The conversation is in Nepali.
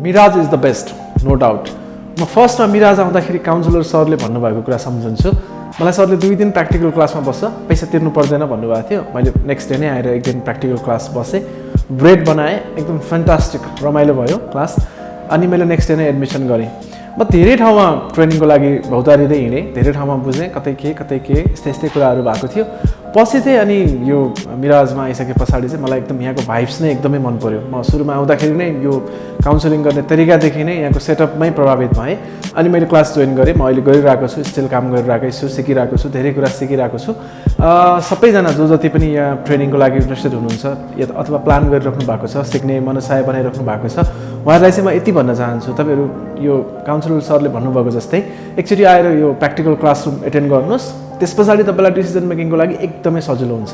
Mirage is the best, no doubt. म फर्स्टमा मिराज आउँदाखेरि काउन्सिलर सरले भन्नुभएको कुरा सम्झन्छु। मलाई सरले 2 दिन प्र्याक्टिकल क्लासमा बस्छ, पैसा तिर्नु पर्दैन भन्नुभएको थियो। मैले नेक्स्ट डे नै आएर 1 दिन प्र्याक्टिकल क्लास बसेँ, ब्रेड बनाएँ, एकदम फ्यान्टास्टिक रमाइलो भयो क्लास। अनि मैले नेक्स्ट डे नै एडमिसन गरेँ। म धेरै ठाउँमा ट्रेनिङको लागि भौतारिँदै हिँडेँ, धेरै ठाउँमा बुझेँ, कतै के यस्तै कुराहरू भएको थियो। पछि चाहिँ अनि यो मिराजमा आइसके पछाडि चाहिँ मलाई एकदम यहाँको भाइब्स नै एकदमै मन पर्यो। म सुरुमा आउँदाखेरि नै यो काउन्सिलिङ गर्ने तरिकादेखि नै यहाँको सेटअपमै प्रभावित भएँ। अनि मैले क्लास जोइन गरेँ। म अहिले गरिरहेको छु, स्टिल काम गरिरहेकै छु, सिकिरहेको छु, धेरै कुरा सिकिरहेको छु। सबैजना जो जति पनि यहाँ ट्रेनिङको लागि इन्ट्रेस्टेड हुनुहुन्छ या अथवा प्लान गरिराख्नु भएको छ, सिक्ने मनसाय बनाइराख्नु भएको छ, उहाँहरूलाई चाहिँ म यति भन्न चाहन्छु, तपाईँहरू यो काउन्सिलर सरले भन्नुभएको जस्तै एकचोटि आएर यो प्र्याक्टिकल क्लासरुम एटेन्ड गर्नुहोस्। त्यस पछाडि तपाईँलाई डिसिजन मेकिङको लागि एकदमै सजिलो हुन्छ।